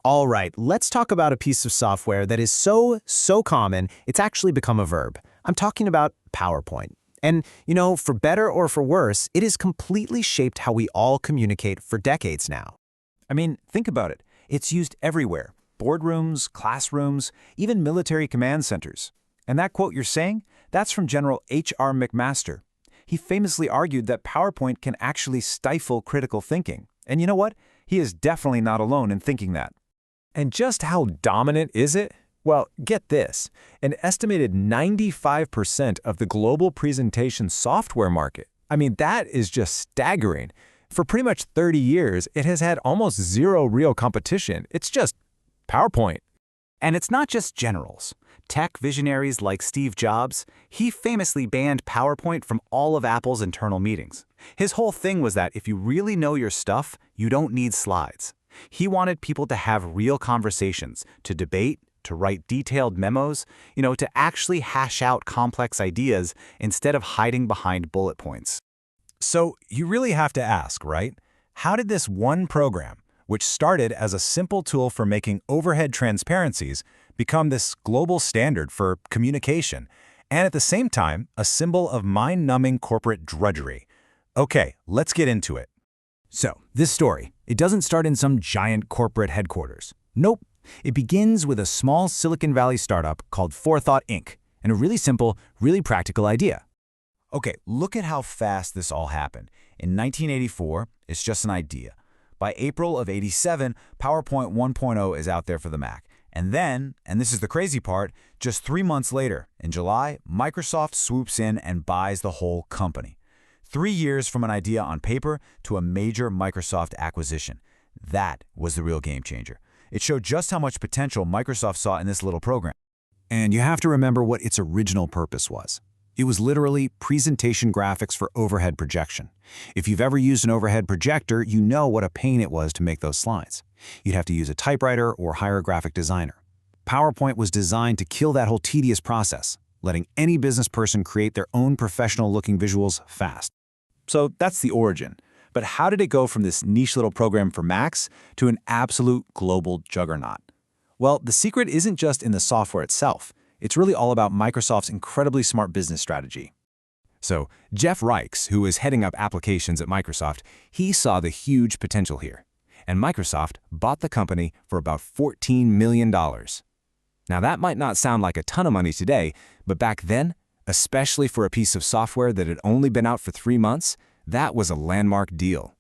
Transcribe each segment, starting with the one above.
All right, let's talk about a piece of software that is so common, it's actually become a verb. I'm talking about PowerPoint. And, for better or for worse, it has completely shaped how we all communicate for decades now. I mean, think about it. It's used everywhere. Boardrooms, classrooms, even military command centers. And that quote you're saying, that's from General H.R. McMaster. He famously argued that PowerPoint can actually stifle critical thinking. And you know what? He is definitely not alone in thinking that. And just how dominant is it? Well, get this. An estimated 95% of the global presentation software market. I mean, that is just staggering. For pretty much 30 years, it has had almost zero real competition. It's just PowerPoint. And it's not just generals. Tech visionaries like Steve Jobs, he famously banned PowerPoint from all of Apple's internal meetings. His whole thing was that if you really know your stuff, you don't need slides. He wanted people to have real conversations, to debate, to write detailed memos, to actually hash out complex ideas instead of hiding behind bullet points. So you really have to ask, right? How did this one program, which started as a simple tool for making overhead transparencies, become this global standard for communication, and at the same time, a symbol of mind-numbing corporate drudgery? Okay, let's get into it. So, this story, it doesn't start in some giant corporate headquarters. Nope. It begins with a small Silicon Valley startup called Forethought Inc. and a really simple, really practical idea. Okay, look at how fast this all happened. In 1984, it's just an idea. By April of '87, PowerPoint 1.0 is out there for the Mac. And then, and this is the crazy part, just 3 months later, in July, Microsoft swoops in and buys the whole company. 3 years from an idea on paper to a major Microsoft acquisition. That was the real game changer. It showed just how much potential Microsoft saw in this little program. And you have to remember what its original purpose was. It was literally presentation graphics for overhead projection. If you've ever used an overhead projector, you know what a pain it was to make those slides. You'd have to use a typewriter or hire a graphic designer. PowerPoint was designed to kill that whole tedious process, letting any business person create their own professional-looking visuals fast. So that's the origin. But how did it go from this niche little program for Macs to an absolute global juggernaut? Well, the secret isn't just in the software itself. It's really all about Microsoft's incredibly smart business strategy. So, Jeff Reichs, who is heading up applications at Microsoft, he saw the huge potential here. And Microsoft bought the company for about $14 million. Now, that might not sound like a ton of money today, but back then, especially for a piece of software that had only been out for 3 months, that was a landmark deal.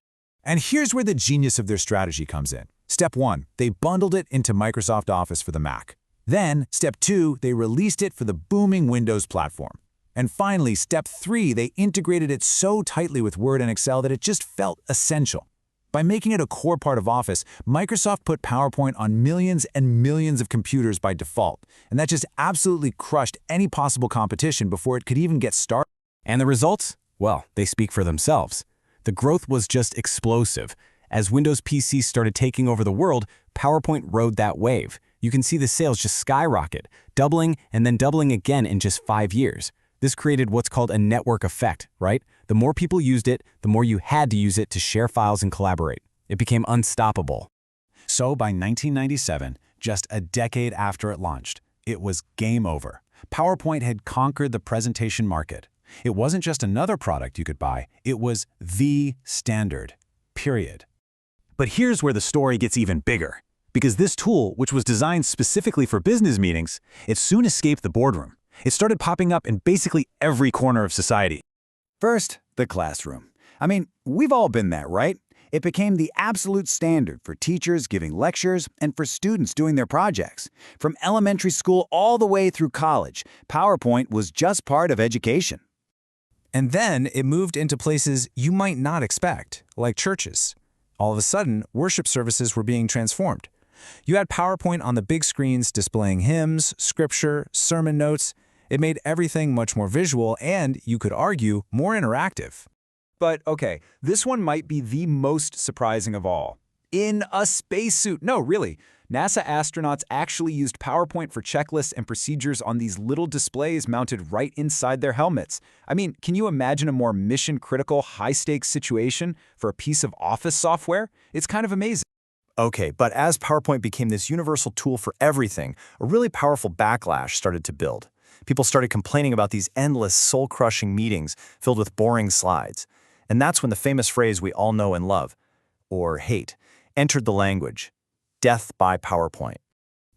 And here's where the genius of their strategy comes in. Step 1, they bundled it into Microsoft Office for the Mac. Then, Step 2, they released it for the booming Windows platform. And finally, Step 3, they integrated it so tightly with Word and Excel that it just felt essential. By making it a core part of Office, Microsoft put PowerPoint on millions and millions of computers by default, and that just absolutely crushed any possible competition before it could even get started. And the results? Well, they speak for themselves. The growth was just explosive. As Windows PCs started taking over the world, PowerPoint rode that wave. You can see the sales just skyrocket, doubling and then doubling again in just 5 years. This created what's called a network effect, right? The more people used it, the more you had to use it to share files and collaborate. It became unstoppable. So by 1997, just a decade after it launched, it was game over. PowerPoint had conquered the presentation market. It wasn't just another product you could buy, it was the standard, period. But here's where the story gets even bigger. Because this tool, which was designed specifically for business meetings, it soon escaped the boardroom. It started popping up in basically every corner of society. First, the classroom. I mean, we've all been there, right? It became the absolute standard for teachers giving lectures and for students doing their projects. From elementary school all the way through college, PowerPoint was just part of education. And then it moved into places you might not expect, like churches. All of a sudden, worship services were being transformed. You had PowerPoint on the big screens displaying hymns, scripture, sermon notes. It made everything much more visual and, you could argue, more interactive. But okay, this one might be the most surprising of all. In a spacesuit. No, really. NASA astronauts actually used PowerPoint for checklists and procedures on these little displays mounted right inside their helmets. I mean, can you imagine a more mission-critical, high-stakes situation for a piece of office software? It's kind of amazing. Okay, but as PowerPoint became this universal tool for everything, a really powerful backlash started to build. People started complaining about these endless, soul-crushing meetings filled with boring slides. And that's when the famous phrase we all know and love, or hate, entered the language: death by PowerPoint.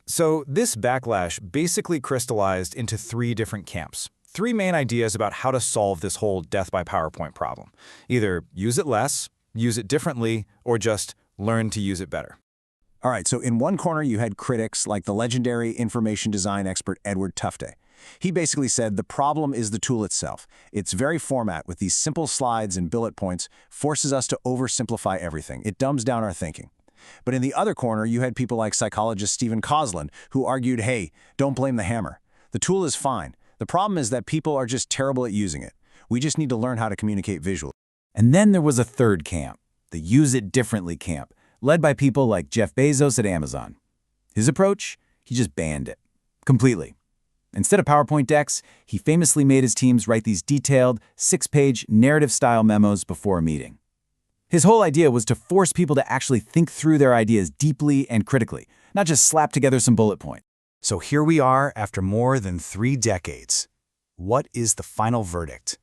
So this backlash basically crystallized into three different camps. Three main ideas about how to solve this whole death by PowerPoint problem. Either use it less, use it differently, or just learn to use it better. All right, so in one corner you had critics like the legendary information design expert Edward Tufte. He basically said the problem is the tool itself. Its very format with these simple slides and bullet points forces us to oversimplify everything. It dumbs down our thinking. But in the other corner, you had people like psychologist Stephen Kozlin, who argued, hey, don't blame the hammer. The tool is fine. The problem is that people are just terrible at using it. We just need to learn how to communicate visually. And then there was a third camp, the use it differently camp, led by people like Jeff Bezos at Amazon. His approach? He just banned it. Completely. Instead of PowerPoint decks, he famously made his teams write these detailed, 6-page, narrative-style memos before a meeting. His whole idea was to force people to actually think through their ideas deeply and critically, not just slap together some bullet points. So here we are after more than 3 decades. What is the final verdict?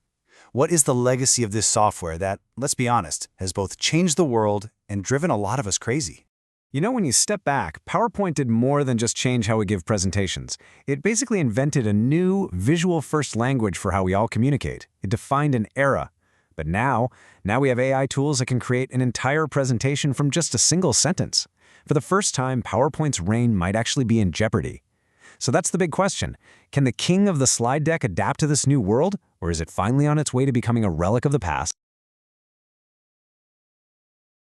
What is the legacy of this software that, let's be honest, has both changed the world and driven a lot of us crazy? You know, when you step back, PowerPoint did more than just change how we give presentations. It basically invented a new, visual-first language for how we all communicate. It defined an era. But now we have AI tools that can create an entire presentation from just a single sentence. For the first time, PowerPoint's reign might actually be in jeopardy. So that's the big question. Can the king of the slide deck adapt to this new world, or is it finally on its way to becoming a relic of the past?